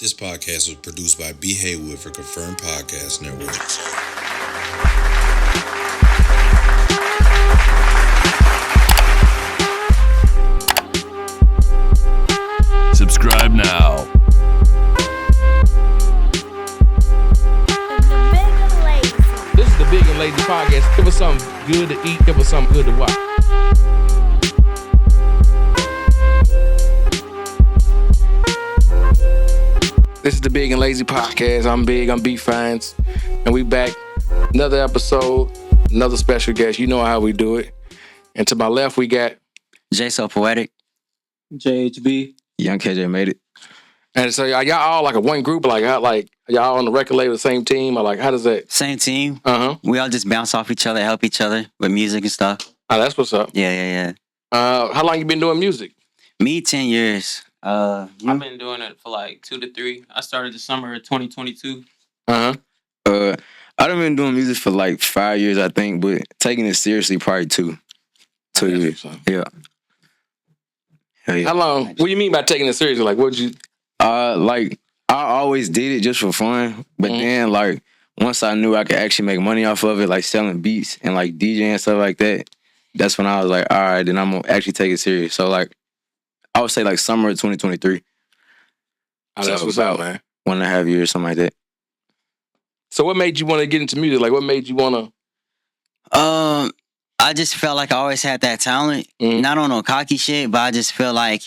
This podcast was produced by B. Haywood for Confirmed Podcast Network. Subscribe now. This is the Big and Lazy Podcast. Give us something good to eat. Give us something good to watch. This is the Big and Lazy Podcast. I'm Big. I'm B Fines. And we back. Another episode. Another special guest. You know how we do it. And to my left, we got... Jayso Poetic. JHB. Young KJ made it. And so y'all all like a one group? Like y'all on the record label, the same team? Or like, how does that... Same team. Uh-huh. We all just bounce off each other, help each other with music and stuff. Oh, that's what's up. Yeah. How long you been doing music? Me, 10 years. I've been doing it for like 2 to 3. I started the summer of 2022. Uh-huh. I've been doing music for like 5 years, I think, but taking it seriously probably 2 years. Yeah. Hell yeah. How long? What do you mean by taking it seriously? Like, what'd you... Like I always did it just for fun, but then like once I knew I could actually make money off of it, like selling beats and like DJing and stuff like that, that's when I was like, all right, then I'm gonna actually take it serious. So like, I would say like summer of 2023. Oh, that's So what's up, about man. 1.5 years, something like that. So what made you want to get into music? Like, what made you want to... I just felt like I always had that talent. Mhm. Not on no cocky shit, but I just feel like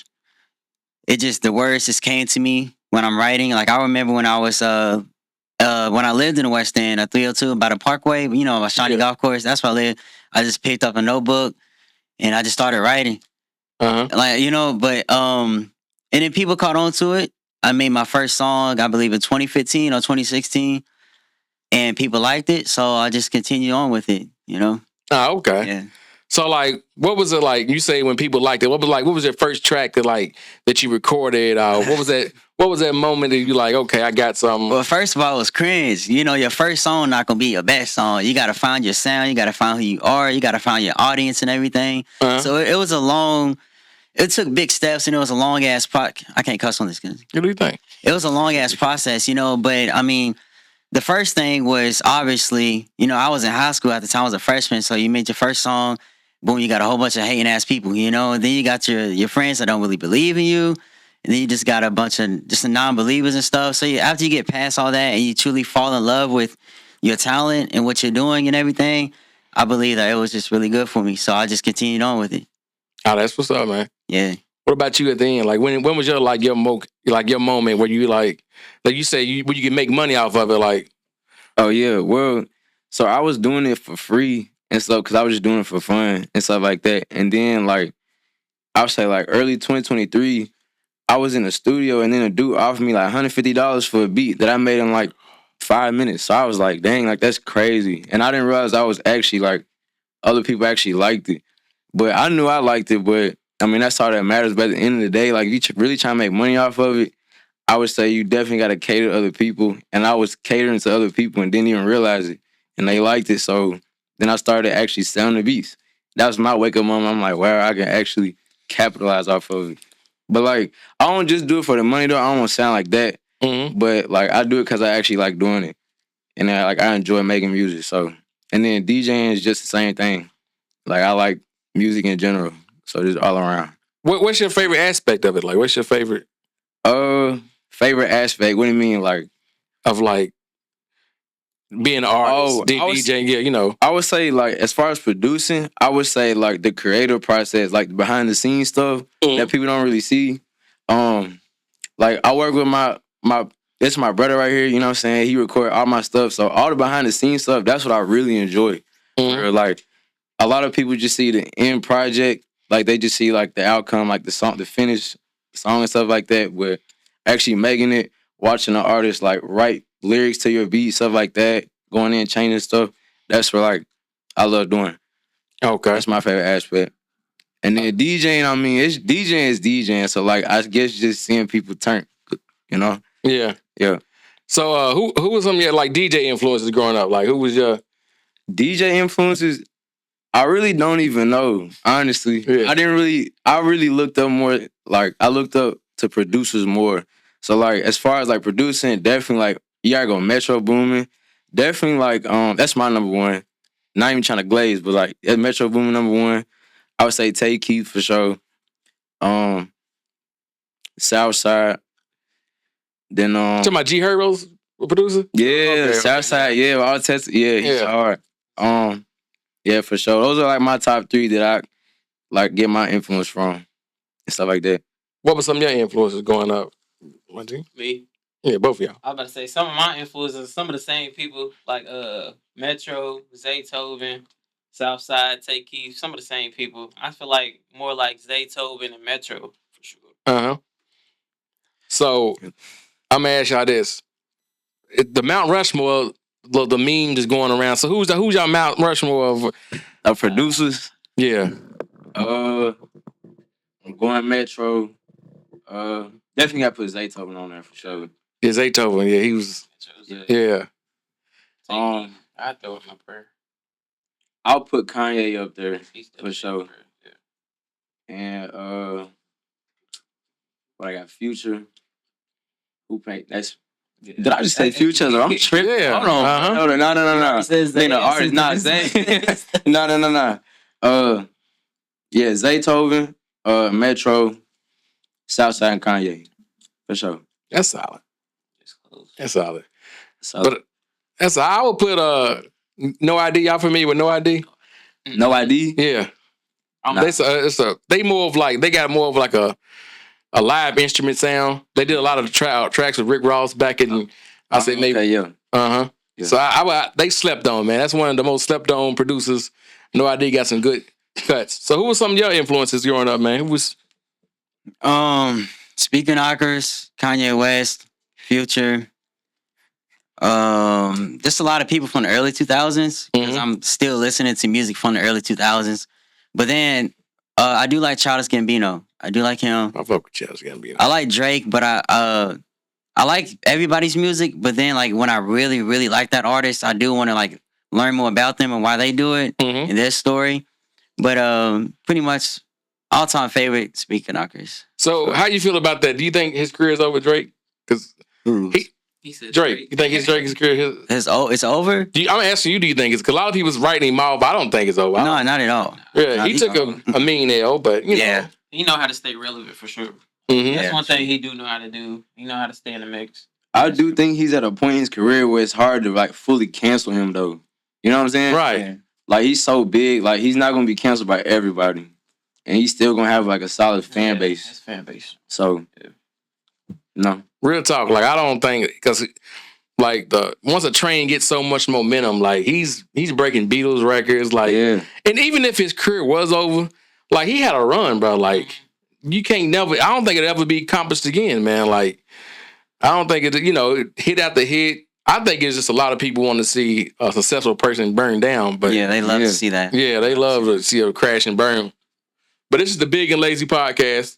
the words just came to me when I'm writing. Like, I remember when I was, when I lived in the West End, at 302 by the Parkway, you know, a Shawnee Golf Course, that's where I lived. I just picked up a notebook and I just started writing. Uh-huh. Like, you know, but, and then people caught on to it. I made my first song, I believe in 2015 or 2016, and people liked it. So I just continued on with it, you know? Oh, okay. Yeah. So like, what was it like? You say when people liked it. What was your first track that you recorded? What was that? What was that moment that you like? Okay, I got something. Well, first of all, it was cringe. You know, your first song not gonna be your best song. You gotta find your sound. You gotta find who you are. You gotta find your audience and everything. Uh-huh. So it was a long. It took big steps and it was a long ass I can't cuss on this. What do you think? It was a long ass process, you know. But I mean, the first thing was obviously, you know, I was in high school at the time. I was a freshman, so you made your first song. Boom, you got a whole bunch of hating ass people, you know. And then you got your friends that don't really believe in you. And then you just got a bunch of just non-believers and stuff. So after you get past all that and you truly fall in love with your talent and what you're doing and everything, I believe that it was just really good for me. So I just continued on with it. Oh, that's what's up, man. Yeah. What about you at the end? Like, when was your your moment where you like you say where you can make money off of it? Like, Oh yeah, well, so I was doing it for free and stuff because I was just doing it for fun and stuff like that. And then like I would say like early 2023, I was in the studio and then a dude offered me like $150 for a beat that I made in like 5 minutes. So I was like, dang, like that's crazy. And I didn't realize I was actually like other people actually liked it. But I knew I liked it, but I mean that's all that matters. But at the end of the day, like if you really trying to make money off of it, I would say you definitely got to cater to other people. And I was catering to other people and didn't even realize it. And they liked it. So then I started actually selling the beats. That was my wake-up moment. I'm like, wow, I can actually capitalize off of it. But, like, I don't just do it for the money, though. I don't want to sound like that. mm-hmm. But, like, I do it because I actually like doing it. And, I enjoy making music. So, and then DJing is just the same thing. Like, I like music in general. So, just all around. What's your favorite aspect of it? Like, what's your favorite Favorite aspect? What do you mean, like? of like being an artist, DJing? Yeah, you know. I would say, like, as far as producing, I would say, like, the creative process, like, the behind-the-scenes stuff that people don't really see. Like, I work with it's my brother right here, you know what I'm saying? He record all my stuff. So, all the behind-the-scenes stuff, that's what I really enjoy. Mm-hmm. Like, a lot of people just see the end project. Like, they just see, like, the outcome, like, the song, the finished song and stuff like that. But actually making it, watching the artist, like, write lyrics to your beat, stuff like that, going in, changing stuff, that's what, like, I love doing. Okay. That's my favorite aspect. And then DJing, I mean, DJing is DJing, so, like, I guess just seeing people turn, you know? Yeah. Yeah. So, who was some of your, like, DJ influences growing up? Like, who was your... DJ influences, I really don't even know, honestly. Yeah. I really looked up more, like, I looked up to producers more. So like as far as like producing, definitely like you gotta go Metro Boomin. Definitely like that's my number one. Not even trying to glaze, but like Metro Boomin number one. I would say Tay Keith for sure. Southside. Then Talking about G Herbo's producer? yeah, Okay, Southside, okay. yeah, all tests, yeah, he's Yeah. hard. Yeah, for sure. Those are like my top three that I like get my influence from and stuff like that. What were some of your influences growing up? What, G? Me. Yeah, both of y'all. I was about to say some of my influences, some of the same people like Metro, Zaytoven, Southside, Take Keith, some of the same people. I feel like more like Zaytoven and Metro for sure. Uh-huh. So I'm gonna ask y'all this. The Mount Rushmore, the meme is going around. So who's y'all Mount Rushmore of Producers, yeah. I'm going Metro. Definitely got to put Zaytoven on there for sure. Yeah, Zaytoven, yeah, he was yeah. I throw it my prayer. I'll put Kanye up there He's for sure. Yeah. And what I got Future. Who paid? That's did I just say Future? I'm tripping. Yeah. Hold on. Uh-huh. Hold on. No. He says Then the Zay- artist not Zay. No. Yeah, Zaytoven, Metro, Southside, and Kanye. For sure. That's solid. It's close. That's solid. So, But that's I would put No ID. Y'all familiar with No ID? No ID? Yeah. Nah. They more of like they got more of like a live instrument sound. They did a lot of the tracks with Rick Ross back in I said maybe Okay, yeah. uh-huh. Yeah. So they slept on, man. That's one of the most slept on producers. No ID got some good cuts. So who was some of your influences growing up, man? Who was Speaking Knockers, Kanye West, Future. Just a lot of people from the early 2000s because Mhm. I'm still listening to music from the early 2000s. But then I do like Childish Gambino. I do like him. I fuck with Childish Gambino. I like Drake, but I like everybody's music. But then like when I really really like that artist, I do want to like learn more about them and why they do it Mhm. and their story. But pretty much all time favorite Speaking Knockers. So how you feel about that? Do you think his career is over, Drake? Because He said Drake, you think Drake's career? It's over. I'm asking you. Do you think it's? Because a lot of people's writing him off. I don't think it's over. No, not at all. Yeah, he took a mean L, but you know. Yeah. He know how to stay relevant for sure. Mhm. That's Yeah, one for thing he do know how to do. He know how to stay in the mix. I do think he's at a point in his career where it's hard to like fully cancel him though. You know what I'm saying? Right. Yeah. Like he's so big, like he's not gonna be canceled by everybody. And he's still gonna have like a solid fan base. His fan base. So no. Real talk. Like I don't think because like once a train gets so much momentum, like he's breaking Beatles records. Like Yeah. and even if his career was over, like he had a run, bro. Like you can't never. I don't think it'll ever be accomplished again, man. Like I don't think it. Hit after hit. I think it's just a lot of people want to see a successful person burn down, but Yeah, they love Yeah. to see that. yeah, they love to see a crash and burn. But this is the Big and Lazy podcast.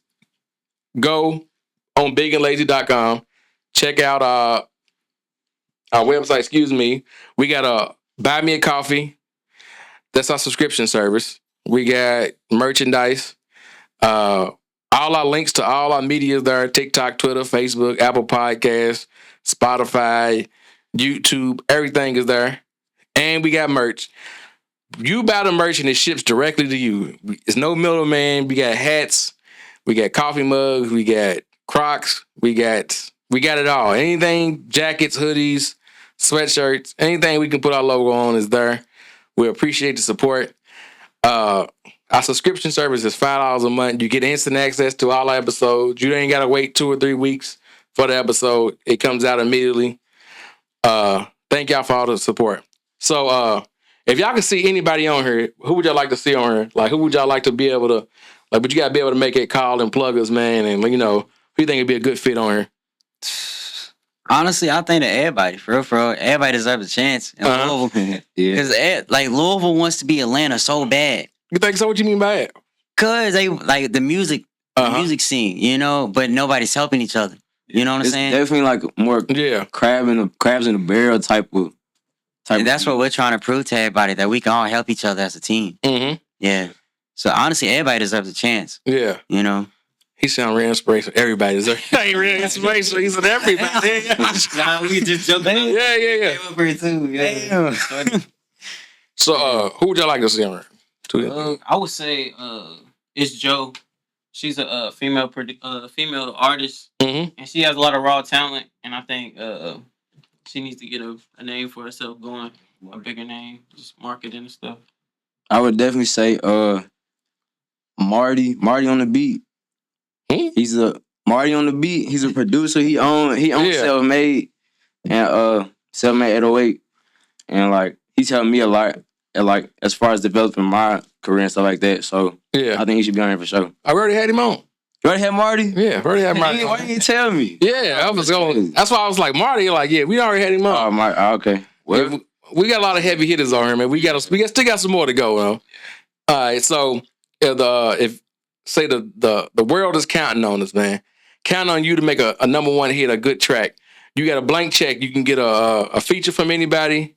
Go on bigandlazy.com. Check out our website, excuse me. We got a Buy Me a Coffee. That's our subscription service. We got merchandise. All our links to all our media is there. TikTok, Twitter, Facebook, Apple Podcasts, Spotify, YouTube. Everything is there. And we got merch. You buy the merch and it ships directly to you. It's no middleman. We got hats. We got coffee mugs. We got Crocs. We got it all. Anything, jackets, hoodies, sweatshirts, anything we can put our logo on is there. We appreciate the support. Our subscription service is $5 a month. You get instant access to all our episodes. You ain't got to wait 2 or 3 weeks for the episode. It comes out immediately. Thank y'all for all the support. So, if y'all can see anybody on here, who would y'all like to see on here? Like, who would y'all like to be able to, like, but you got to be able to make it call and plug us, man. And, who you think would be a good fit on here? Honestly, I think that everybody, for real, everybody deserves a chance in Louisville. Yeah. Because like Louisville wants to be Atlanta so bad. You think so? What you mean by it? Cause they like the music scene, but nobody's helping each other. You know what I'm It's saying? definitely like more Yeah. crabs in the barrel type of. And that's what we're trying to prove to everybody, that we can all help each other as a team. Mm-hmm. Yeah. So honestly, everybody deserves a chance. Yeah. You know? He sound real inspirational. Everybody's ain't real inspirational. He's an everybody. Nah, we just joking. Yeah. Came up here too. Yeah. So, who would y'all like to see on there? I would say it's Joe. She's a female female artist, Mm-hmm. and she has a lot of raw talent. And I think she needs to get a name for herself going, a bigger name, just marketing and stuff. I would definitely say Marty on the beat. He's a Marty on the beat. He's a producer. He owns Self-Made and Self-Made 808, and like he's helped me a lot. And like as far as developing my career and stuff like that. So Yeah. I think he should be on here for sure. I already had him on. You already had Marty? Yeah, already had Marty. Why you didn't tell me? Yeah, I was going. That's why I was like, Marty, like, yeah, we already had him on. Oh, my, okay. Well, Yeah, we got a lot of heavy hitters on here, man. Still got some more to go, though. All right, so if say the world is counting on us, man, counting on you to make a number one hit, a good track. You got a blank check. You can get a feature from anybody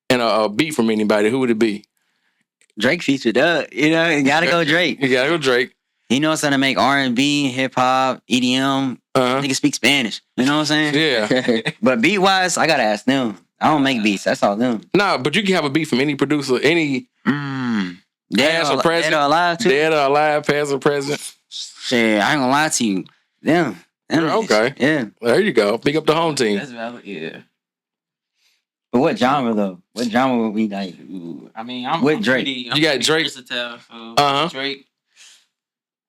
and a beat from anybody. Who would it be? Drake featured up. You know, you gotta go Drake. You gotta go Drake. He knows how to make R&B, hip hop, EDM. Nigga speak Spanish. You know what I'm saying? Yeah. But beat wise, I gotta ask them. I don't make beats. That's all them. Nah, but you can have a beat from any producer, any Dead past or present. Dead or alive too. Dead or alive, past or present. Shit, I ain't gonna lie to you. Them Okay. Yeah. There you go. Pick up the home team. That's valid. Yeah. But what genre though? What genre would we like? I mean, I'm With Drake. Pretty, You got Drake. Versatile, so Drake.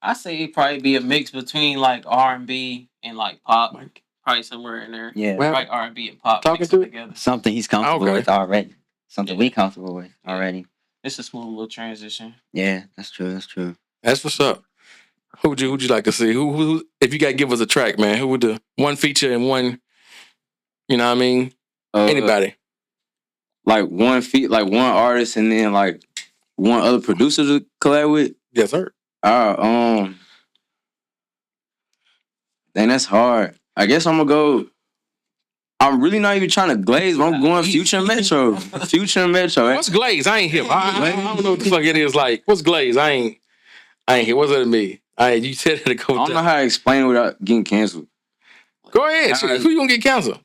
I say it'd probably be a mix between like R&B and like pop, probably somewhere in there. Yeah. Well, Like R&B and pop talking mixed to it? together. Something he's comfortable with already. Something we comfortable with already. It's a smooth little transition. Yeah, that's true. That's true. That's what's up. Who'd you like to see? Who if you gotta give us a track, man, who would the one feature and one, you know what I mean? Anybody. Like one artist and then like one other producer to collab with? Yes, sir. Dang, that's hard. I guess I'm gonna go. I'm really not even trying to glaze, but I'm going Future and Metro. Future and Metro. What's Glaze? I ain't hip. I don't know what the fuck it is. Like, what's Glaze? I ain't hip. What's that to me? You said it a couple I don't know how to explain it without getting canceled. Go ahead. Who you gonna get canceled?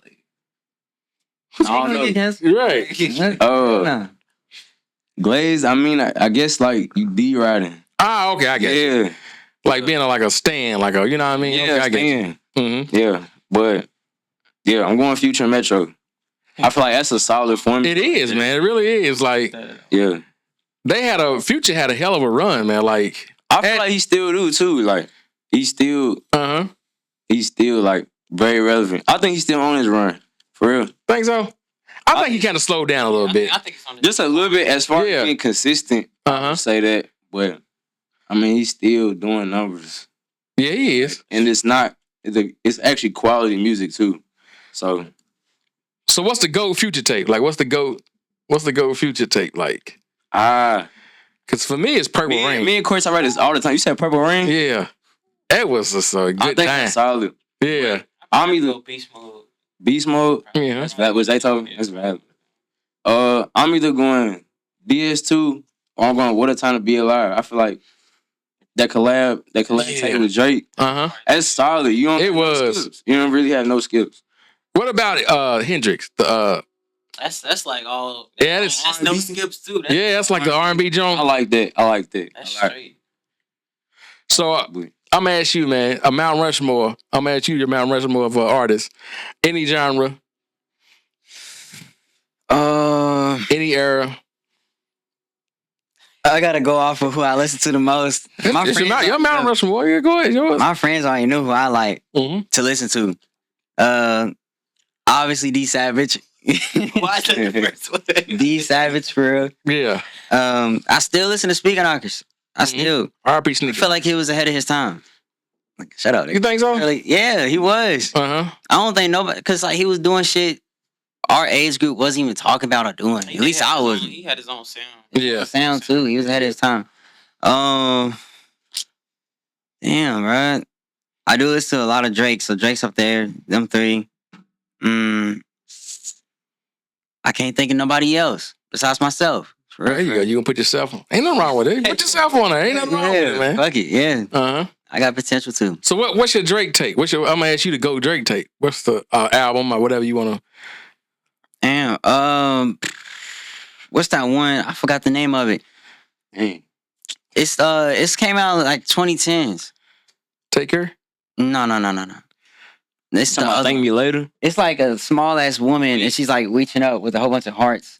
I don't know. Right. Glaze, I mean, I guess like you D-riding. Okay, I get it. Yeah. Like being like a stand, like a, you know what I mean? Yeah, okay, I get stand. Mm-hmm. Yeah, but yeah, I'm going Future and Metro. I feel like that's a solid formula. It is, man. It really is. Like, yeah, Future had a hell of a run, man. Like, I feel like he still do too. Like, he's still like very relevant. I think he's still on his run for real. Think so? I think he kind of slowed down a little bit. I think it's on Just a little bit as far as being consistent. I would say that, but I mean, he's still doing numbers. Yeah, he is. And it's not. It's actually quality music too. So what's the GOAT Future tape? Like, what's the GOAT Future tape like? Because for me, it's Purple Rain. Me and Corey talk about this all the time. You said Purple Rain? Yeah. That was just a good I think time. it's solid. Yeah. I'm either Beast Mode. Beast Mode. Yeah. That's valid. Was they told me? That's valid. I'm either going DS2 or I'm going What a Time to Be Alive. I feel like that collab tape with Drake. That's solid. You don't. It was. No skills. You don't really have no skills. What about Hendrix? That's like all. Yeah, that's no skips too. That's like the R&B joint. I like that. That's straight. So I'm gonna ask you, man, a Mount Rushmore. I'm gonna ask you your Mount Rushmore of artists. Any genre, any era. I gotta go off of who I listen to the most. Your Mount Rushmore. Yeah, go ahead. Yours. My friends already know who I like to listen to. Obviously D Savage. Why is that the first one? D Savage for real. Yeah. I still listen to Speaking Knockers. I still. R.I.P. I Sneaker. feel like he was ahead of his time. Like, shut up. You think so? Really, yeah, he was. I don't think nobody, because like he was doing shit our age group wasn't even talking about or doing. At least I wasn't. He had his own sound. Yeah. Sound too. He was ahead of his time. Damn, right. I do listen to a lot of Drake, so Drake's up there. Them three. I can't think of nobody else besides myself. There you go. You can put yourself on. Ain't nothing wrong with it. Put yourself on there. Ain't nothing wrong with it, man. Fuck it, yeah. I got potential too. So what's your Drake take? I'm gonna ask you to go Drake take. What's the album or whatever you wanna? Damn. What's that one? I forgot the name of it. Dang. It's came out like 2010s. Take Care? No. It's the Talking about other. Thank Me Later. It's like a small ass woman, and she's like reaching up with a whole bunch of hearts.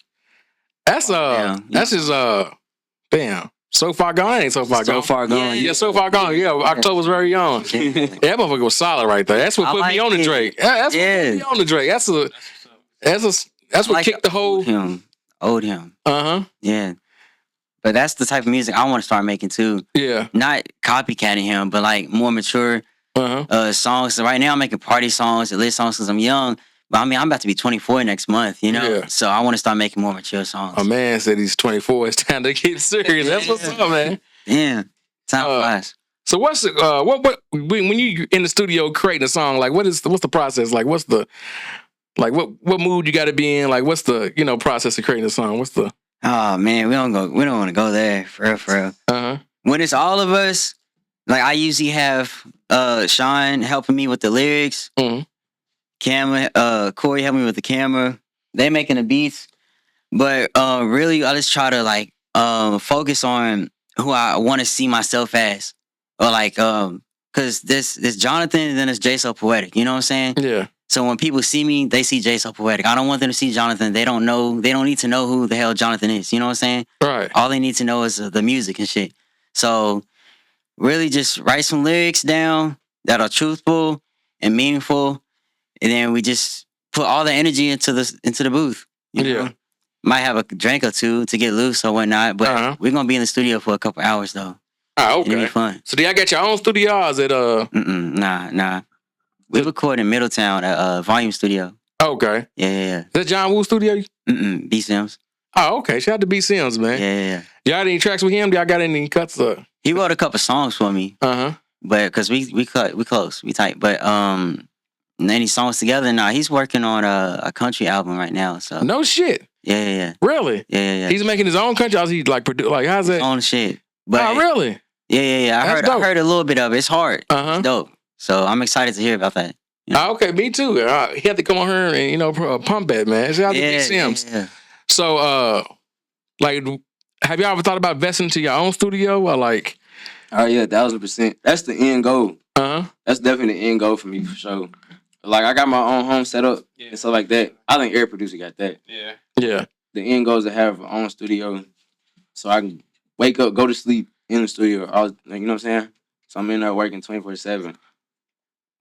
That's Damn. that's his damn. So Far Gone ain't So Far So Gone. Far gone. Yeah, So Far Gone. Yeah, October's very young. Yeah. That motherfucker was solid right there. That's what I put me like on the it. Drake. That's what Yeah. put me on the Drake. That's what Like kicked the whole. Old him. Uh huh. Yeah. But that's the type of music I want to start making too. Yeah. Not copycatting him, but like more mature songs. So right now I'm making party songs, lit songs because I'm young. But I mean, I'm about to be 24 next month, you know? Yeah. So I want to start making more mature songs. A man said he's 24. It's time to get serious. That's what's up, man. Yeah. Time flies. So what's what when you in the studio creating a song, like what's the process? Like what's the what mood you got to be in? Like what's the process of creating a song? What's the Oh man, we don't want to go there for real. When it's all of us, like I usually have Sean helping me with the lyrics, camera, Corey helping me with the camera. They making the beats, but really I just try to like focus on who I want to see myself as, or like because this Jonathan and then it's Jayso Poetic. You know what I'm saying? Yeah. So when people see me, they see Jayso Poetic. I don't want them to see Jonathan. They don't need to know who the hell Jonathan is. You know what I'm saying? Right. All they need to know is the music and shit. So really just write some lyrics down that are truthful and meaningful. And then we just put all the energy into the booth. You know? Yeah. Might have a drink or two to get loose or whatnot. But we're going to be in the studio for a couple hours though. Ah, okay. It'll be fun. So do y'all got your own studio or is it Nah. We record in Middletown at Volume Studio. Okay. Yeah. Is that John Woo studio? B Sims. Oh, okay. Shout out to B Sims, man. Yeah. Y'all had any tracks with him? Y'all got any cuts up? He wrote a couple songs for me. Uh-huh. But because we close, we tight. But any songs together? Nah, he's working on a country album right now. So No shit. Yeah. Really? Yeah. He's making his own country. Or is he like how's that? On shit. But Oh, really? Yeah. I heard a little bit of it. It's hard. It's dope. So I'm excited to hear about that. Oh, okay, me too. He had to come on here and pump that, man. Shout out to B Sims. Yeah. So like, have y'all ever thought about investing into your own studio or like? Oh yeah, 1000%. That's the end goal. That's definitely the end goal for me for sure. Like I got my own home set up and stuff like that. I think every producer got that. Yeah. The end goal is to have my own studio, so I can wake up, go to sleep in the studio. You know what I'm saying? So I'm in there working 24/7.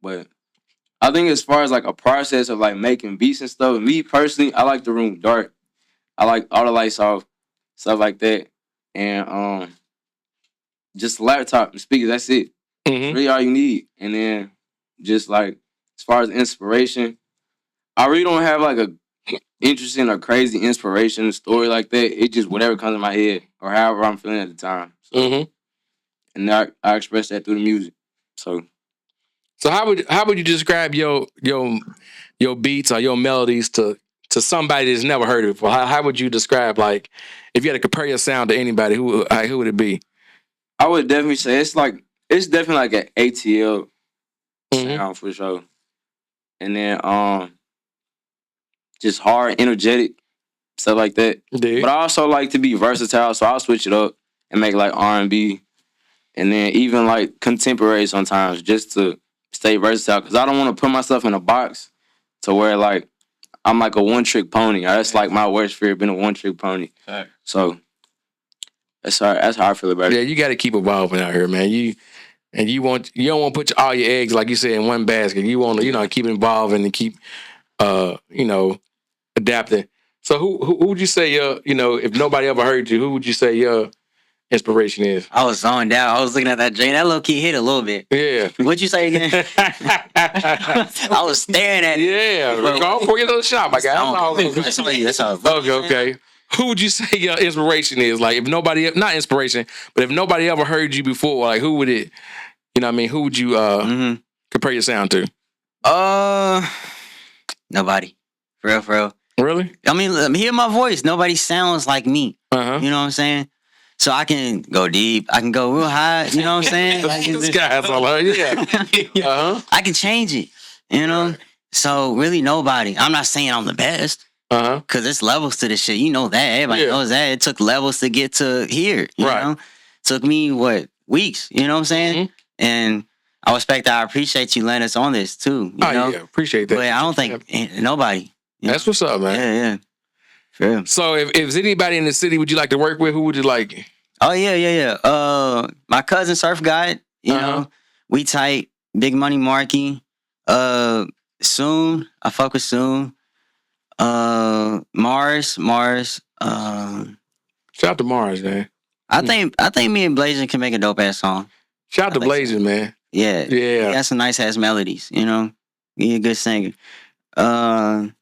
But I think as far as like a process of like making beats and stuff, me personally, I like the room dark. I like all the lights off, stuff like that, and just a laptop and speakers. That's it. Mm-hmm. Really all you need. And then just like as far as inspiration, I really don't have like a interesting or crazy inspiration story like that. It just whatever comes in my head or however I'm feeling at the time. So, and I express that through the music. So how would you describe your beats or your melodies to somebody that's never heard it before? How would you describe, like, if you had to compare your sound to anybody, who would it be? I would definitely say it's definitely like an ATL sound for sure. And then just hard, energetic, stuff like that. Dude. But I also like to be versatile, so I'll switch it up and make like R&B and then even like contemporary sometimes just to stay versatile because I don't want to put myself in a box to where like I'm like a one-trick pony. That's like my worst fear, being a one-trick pony. Right. So that's how I feel about it. Yeah, you got to keep evolving out here, man. You don't want to put all your eggs, like you said, in one basket. You want to keep evolving and keep adapting. So who would you say if nobody ever heard you, who would you say your inspiration is? I was zoned out. I was looking at that Jane. That low key hit a little bit. Yeah. What'd you say again? I was staring at it. Yeah. Go pour your little shot, my guy. That's all. Okay. Who would you say your inspiration is? Like, if nobody, not inspiration, but if nobody ever heard you before, like, who would it? You know what I mean? Who would you compare your sound to? Nobody. For real. Really? I mean, hear my voice. Nobody sounds like me. You know what I'm saying? So I can go deep. I can go real high. You know what I'm saying? Like, This guy's all right. Yeah. I can change it. You know. So really, nobody. I'm not saying I'm the best. Cause there's levels to this shit. You know that. Everybody knows that. It took levels to get to here. You know? Took me weeks. You know what I'm saying? And I appreciate you letting us on this too. You know? Yeah, appreciate that. But I don't think nobody. That's what's up, man. Yeah. For real. So if there's anybody in the city would you like to work with, who would you like? Oh yeah. My cousin Surf Guide. You know, we tight. Big Money Marky. Soon. I fuck with Soon. Mars. Shout out to Mars, man. I think me and Blazing can make a dope ass song. Shout out to Blazing, man. Yeah. He got some nice ass melodies, you know. He a good singer.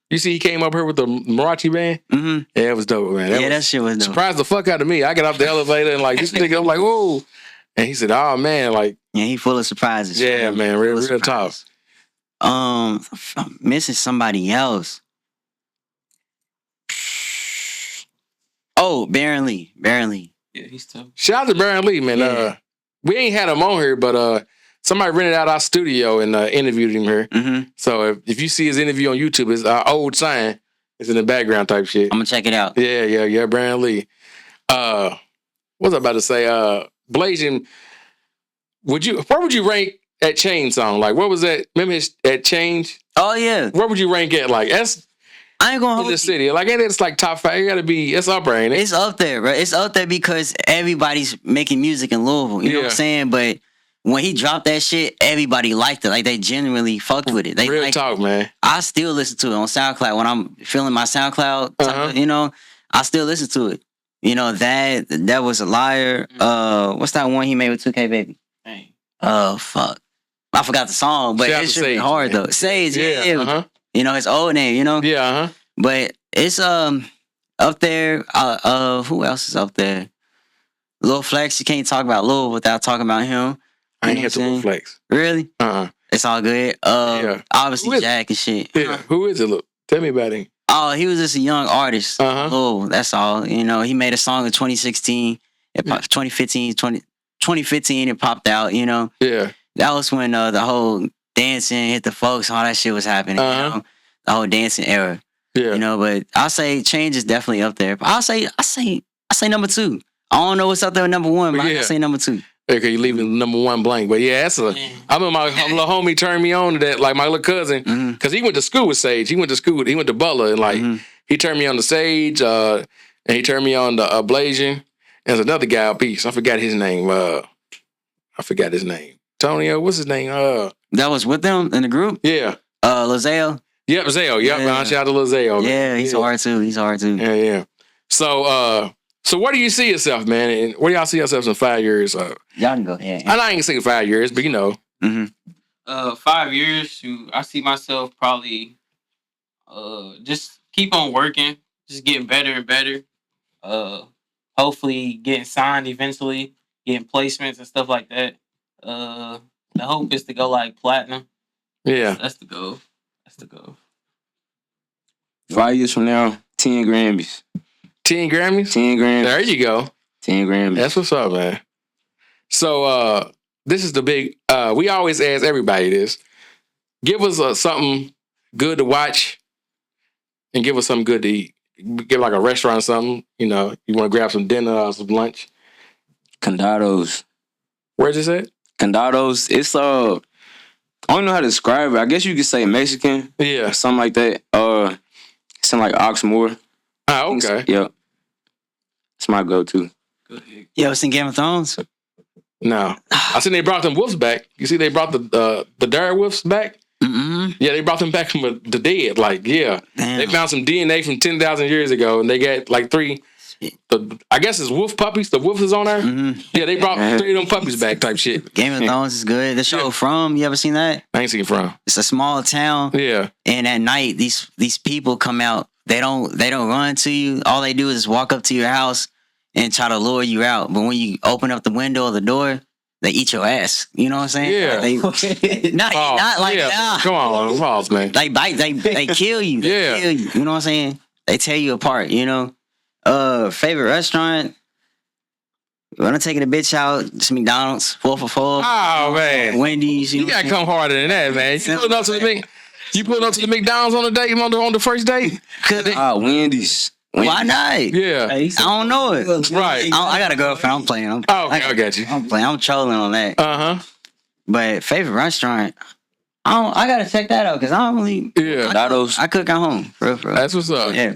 You see he came up here with the Marachi band? Mm-hmm. Yeah, it was dope, man. That shit was dope. Surprised the fuck out of me. I get off the elevator and like this nigga, I'm like, whoa. And he said, oh man, like he full of surprises. Yeah, man, real talk. I'm missing somebody else. Oh, Baron Lee. Yeah, he's tough. Shout out to Baron Lee, man. Yeah. We ain't had him on here, but somebody rented out our studio and interviewed him here. Mm-hmm. So if you see his interview on YouTube, it's our old sign. It's in the background type shit. I'm gonna check it out. Yeah, Baron Lee. What was I about to say? Blazing. Where would you rank at Chain song? Like, what was that? Remember at Change? Oh yeah. Where would you rank at? Like, that's I ain't gonna hold in the city. Like, it's like top 5. It gotta be. It's up there, ain't it? It's up there, bro. It's up there because everybody's making music in Louisville. You know what I'm saying? But when he dropped that shit, everybody liked it. Like they genuinely fucked with it. They Real talk, man. I still listen to it on SoundCloud when I'm feeling my SoundCloud. You know, I still listen to it. You know that was a liar. What's that one he made with 2K Baby? Dang. Fuck. I forgot the song, but it's really hard though. Sage, yeah. You know his old name. You know, But it's up there. Who else is up there? Lil Flex. You can't talk about Lil without talking about him. I ain't hit the Lil Flex. Really? It's all good. Obviously Jack and shit. Yeah. Who is it? Look, tell me about him. Oh, he was just a young artist. Oh, that's all. You know, he made a song in 2016. It popped 2015. It popped out. You know. Yeah. That was when the whole dancing hit the folks. All that shit was happening. You know? The whole dancing era. Yeah. You know, but I'll say Change is definitely up there. But I say number 2. I don't know what's up there with number 1, but I say number 2. Okay, you leaving number 1 blank. But yeah, that's I remember my little homie turned me on to that, like my little cousin, because he went to school with Sage. He went to Butler, and like he turned me on to Sage, and he turned me on to Blazing. There's another guy up east. I forgot his name. Tonio, what's his name? That was with them in the group? Yeah. Lozelle? Yep, Zale. Yep, yeah. Shout out to Lozelle. Yeah, he's hard too. Yeah. So where do you see yourself, man? And where do y'all see yourselves in 5 years? Y'all can go ahead. I ain't say 5 years, but you know. 5 years, I see myself probably just keep on working, just getting better and better. Hopefully getting signed eventually, getting placements and stuff like that. The hope is to go like platinum. Yeah. That's the goal. 5 years from now, 10 Grammys. 10 Grammys? 10 Grammys. There you go. 10 Grammys. That's what's up, man. So this is the big we always ask everybody this. Give us something good to watch and give us something good to eat. Give like a restaurant or something, you know, you want to grab some dinner or some lunch. Condados. Where's this at? Condados. It's I don't know how to describe it. I guess you could say Mexican. Yeah. Something like that. Something like Oxmoor. Ah, okay. Yep. It's my go-to. You ever seen Game of Thrones? No. I seen they brought them wolves back. You see they brought the dire wolves back? Mm-mm. Yeah, they brought them back from the dead. Like, yeah. Damn. They found some DNA from 10,000 years ago, and they got like 3... I guess it's wolf puppies. The wolf is on there. Mm-hmm. Yeah, they brought 3 of them puppies back type shit. Game of Thrones is good. The show From, you ever seen that? I ain't seen From. It's a small town. Yeah. And at night, these people come out. They don't run to you. All they do is walk up to your house and try to lure you out. But when you open up the window or the door, they eat your ass. You know what I'm saying? Yeah. Not like that. Come on, pause, man. They bite. They kill you. They kill you. You know what I'm saying? They tear you apart. You know. Favorite restaurant? When I'm taking a bitch out, it's McDonald's, 4 for 4. Oh man, Wendy's. you gotta come harder than that, man. You pulling up to the McDonald's on the date on the first date? Wendy's. Why not? Yeah, I don't know it. right. I got a girlfriend. I'm playing. Okay, I got you. I'm playing. I'm trolling on that. But favorite restaurant, I gotta check that out because I don't really. Yeah, I cook at home. For real. That's what's up. Yeah.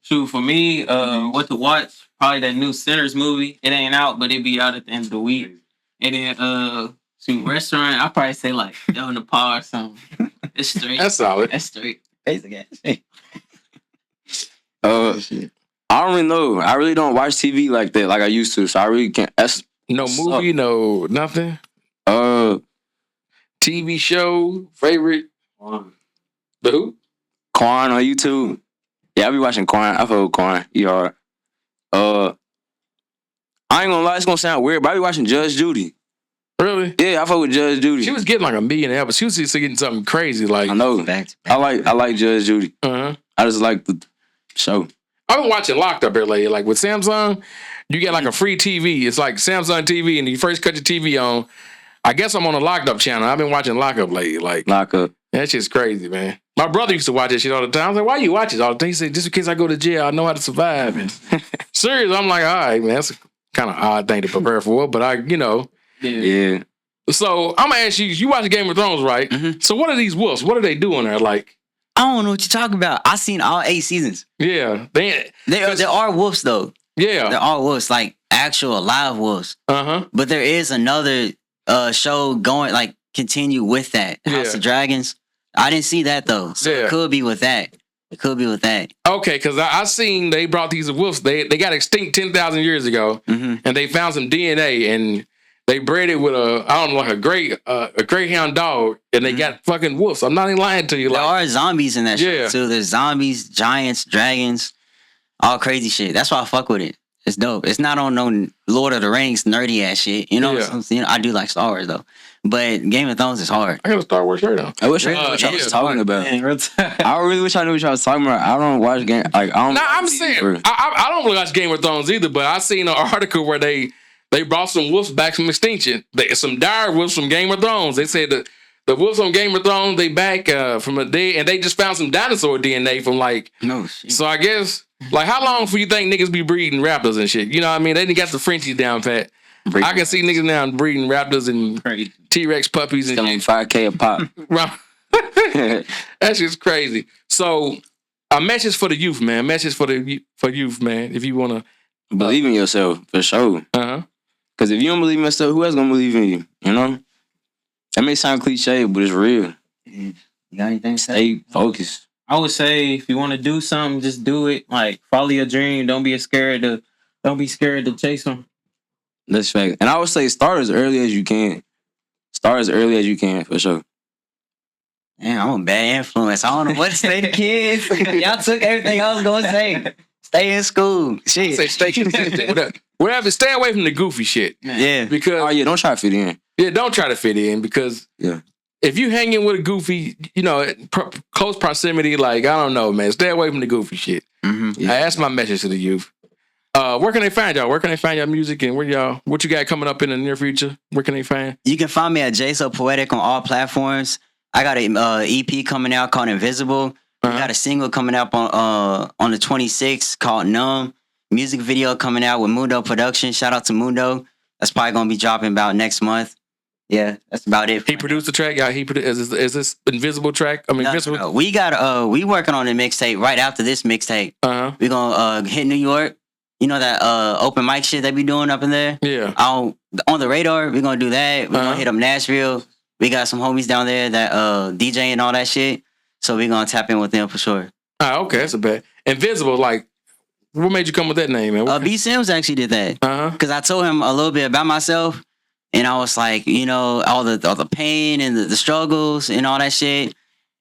Shoot, for me, what to watch? Probably that new Sinners movie. It ain't out, but it be out at the end of the week. And then, shoot, restaurant. I probably say like in the Paw or something. It's straight. That's solid. That's straight. Basic ass. I don't really know. I really don't watch TV like that, like I used to. So I really can't. That's No movie, no nothing. TV show favorite. The who? Quan on YouTube. Yeah, I be watching Quan. I fuck with Quan. ER. I ain't gonna lie, it's gonna sound weird, but I be watching Judge Judy. Really? Yeah, I fuck with Judge Judy. She was getting like $1 million, but she was just getting something crazy. Like I know. I like Judge Judy. I just like the show. I've been watching Locked Up here lately. Like with Samsung, you get like a free TV. It's like Samsung TV, and you first cut your TV on. I guess I'm on the Locked Up channel. I've been watching Lock Up lately. Like Lock Up. That shit's crazy, man. My brother used to watch that shit all the time. I was like, why you watch this all the time? He said, just in case I go to jail, I know how to survive. And serious, I'm like, all right, man, that's a kind of odd thing to prepare for, but Yeah. So I'm gonna ask you, you watch Game of Thrones, right? Mm-hmm. So what are these wolves? What are they doing there? Like, I don't know what you're talking about. I seen all 8 seasons. yeah, There are wolves though. yeah, There are wolves, like actual live wolves. But there is another show going, like, continue with that. House Yeah. of Dragons. I didn't see that though. So Yeah. it could be with that. Okay, because I seen they brought these wolves. They got extinct 10,000 years ago, and they found some DNA, and they bred it with a greyhound dog, and they got fucking wolves. I'm not even lying to you. There Like, are zombies in that Yeah. show too. There's zombies, giants, dragons, all crazy shit. That's why I fuck with it. It's dope. It's not on no Lord of the Rings nerdy ass shit. You know, Yeah. I do like Star Wars though, but Game of Thrones is hard. I got a Star Wars shirt on. I wish I knew Uh, what y'all yeah. was talking about. Man, real time. I really wish I knew what y'all was talking about. I don't watch game. Like I don't. Nah, I'm saying I don't really watch Game of Thrones either, but I seen an article where they brought some wolves back from extinction. Some dire wolves from Game of Thrones. They said the wolves on Game of Thrones they back from a day, and they just found some dinosaur DNA from like. No shit. So I guess like how long do you think niggas be breeding raptors and shit? You know what I mean? They didn't got the Frenchies down pat. I can see niggas now breeding raptors and Crazy. T-Rex puppies and Selling shit. 5K a pop. That's just crazy. So a message for the youth, man. Message for youth, man. If you wanna, Believe in yourself for sure. uh-huh. Because if you don't believe in yourself, who else gonna believe in you? You know. That may sound cliche, but it's real. You got anything to say? Stay focused. I would say if you want to do something, just do it. Like follow your dream. Don't be scared to chase them. That's fact. And I would say start as early as you can. Start as early as you can for sure. Man, I'm a bad influence. I don't know what to say to kids. Y'all took everything I was gonna say. Stay in school. Shit. Say stay consistent. Whatever. Stay away from the goofy shit. Yeah. Because Oh yeah, don't try to fit in. don't try to fit in because Yeah. if you hanging with a goofy, close proximity, like I don't know, man. Stay away from the goofy shit. Mm-hmm. That's my message to the youth. Where can they find y'all? Where can they find y'all music and what you got coming up in the near future? Where can they find? You can find me at Jayso Poetic on all platforms. I got an EP coming out called Invisible. We got a single coming out on the 26th called Numb. Music video coming out with Mundo Production. Shout out to Mundo. That's probably gonna be dropping about next month. Yeah, that's about it. He produced the track. Yeah, is this Invisible track? I mean, Invisible. No. We got we working on a mixtape right after this mixtape. We gonna hit New York. You know that open mic shit they be doing up in there? Yeah. On the radar, we're gonna do that. We're gonna hit up Nashville. We got some homies down there that DJ and all that shit. So we're gonna tap in with them for sure. Okay, that's a bad. Invisible, like, what made you come with that name, man? B Sims actually did that. Because I told him a little bit about myself, and I was like, all the pain and the struggles and all that shit,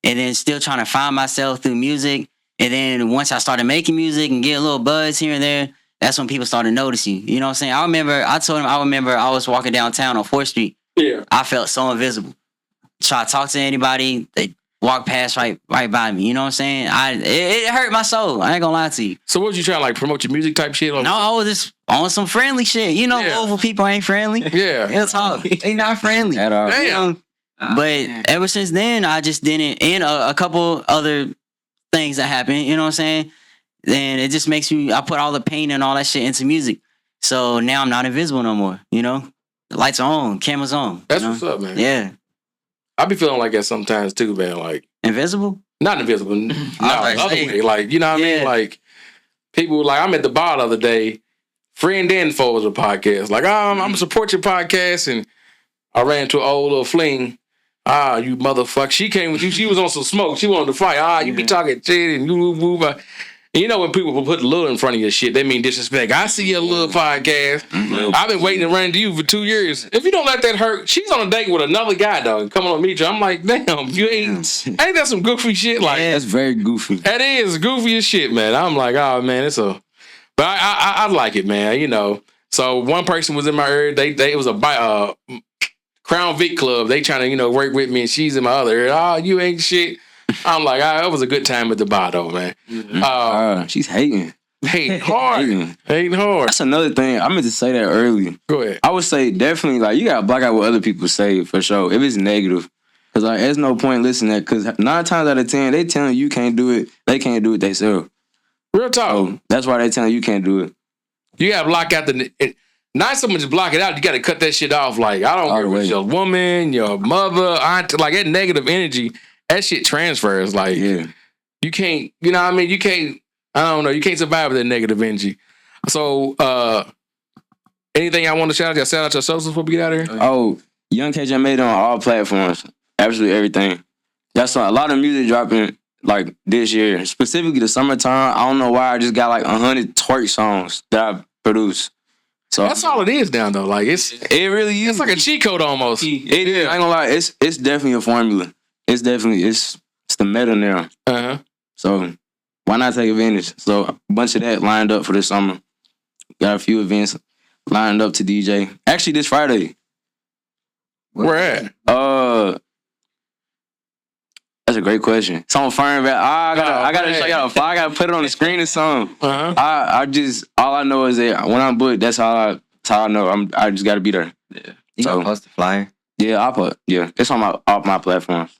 and then still trying to find myself through music. And then once I started making music and get a little buzz here and there, that's when people started noticing. You know what I'm saying? I told him I was walking downtown on 4th Street. Yeah. I felt so invisible. Try to talk to anybody, they walk past right by me. You know what I'm saying? It hurt my soul. I ain't gonna lie to you. So what was you trying to like promote your music type shit? No, I was just on some friendly shit. You know, Yeah. Louisville people ain't friendly. Yeah. It's hard. They not friendly. At all. Damn. You know? But ever since then, I just didn't. And a couple other things that happened. You know what I'm saying? And it just makes you. I put all the pain and all that shit into music. So now I'm not invisible no more. You know, the lights are on, cameras on. That's you know? what's up, man. Yeah, I be feeling like that sometimes too, man. Like invisible. not invisible. No, I was other saying. way. Like, you know what I mean? Yeah. Like people like I'm at the bar the other day. Friend and foes a podcast. Like, I'm gonna support your podcast, and I ran into an old little fling. You motherfucker. She came with you. She was on some smoke. She wanted to fight. You be talking shit and you move. And you know when people put little in front of your shit, they mean disrespect. I see your little podcast. I've been waiting to run into you for 2 years. If you don't let that hurt, she's on a date with another guy, dog. Coming on meet you. I'm like, damn, you ain't that some goofy shit? Like, That's very goofy. that is goofy as shit, man. I'm like, oh man, but I like it, man. You know. So one person was in my area. It was a Crown Vic Club. They trying to work with me, and she's in my other area. Oh, you ain't shit. I'm like, it was a good time at the bar, though, man. She's hating. Hating hard. Hating hard. That's another thing. I meant to say that earlier. Go ahead. I would say definitely like you gotta block out what other people say for sure. If it's negative. Cause like there's no point listening to that. Cause 9 times out of 10, they telling you can't do it. They can't do it themselves. Real talk. So that's why they telling you can't do it. You gotta block out not so much block it out. You gotta cut that shit off. Like, I don't care if it's your woman, your mother, aunt, like that negative energy. That shit transfers. Like, Yeah. you can't, you know what I mean? You can't, I don't know, you can't survive with that negative energy. So, anything I want to shout out? Y'all shout out your socials before we get out of here? Oh, Young KJ made it on all platforms. Absolutely everything. That's a lot of music dropping like this year. Specifically the summertime. I don't know why I just got like 100 twerk songs that I produced. So That's all it is now, though. Like, it really is. it's like a cheat code almost. It is. I ain't gonna lie. It's definitely a formula. It's the meta now. Uh-huh. So why not take advantage? So a bunch of that lined up for this summer. Got a few events lined up to DJ. Actually, this Friday. Where at? That's a great question. It's on Fern. I gotta show y'all. I gotta put it on the screen or something. Uh-huh. I just all I know is that when I'm booked, that's how I know. I just gotta be there. Yeah. You So- gonna post the flyer? Yeah, I'll put. Yeah, it's on all my platforms.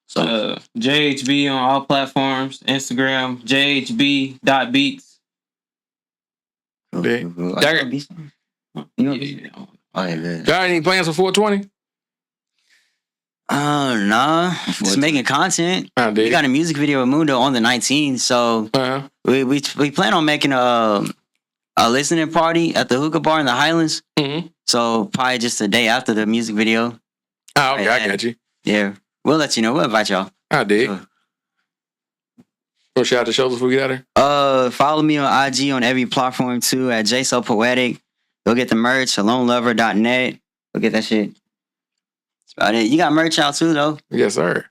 So JHB on all platforms. Instagram, JHB.beats. Big. Cool. Dagger. You know, oh, yeah, good. Got any plans for 420? Nah. Just making content. I We did. got a music video with Mundo on the 19th, so Uh-huh. we plan on making a listening party at the hookah bar in the Highlands. Mm-hmm. So probably just a day after the music video. Oh, okay, I got you. Yeah, we'll let you know. We'll invite y'all. I did. Sure. Want to shout out the shows before we get out of here? Follow me on IG on every platform too at Jayso Poetic. Go get the merch, alonelover.net. Go get that shit. That's about it. You got merch out too though. Yes, sir.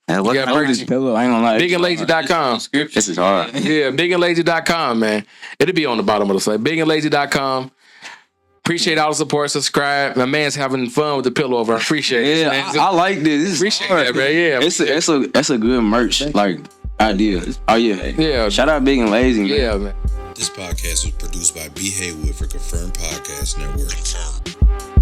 What got color? merch. this pillow, I ain't gonna lie. Bigandlazy.com. This is hard. Yeah, bigandlazy.com, man. It'll be on the bottom of the site. Bigandlazy.com. Appreciate all the support. Subscribe. My man's having fun with the pillow over. I appreciate it. Yeah, man. I like this. This is Appreciate hard. that, man. Yeah. It's a good merch like idea. Oh yeah. Yeah. Shout out Big and Lazy. Man. Yeah, man. This podcast was produced by B. Haywood for Confirmed Podcast Network.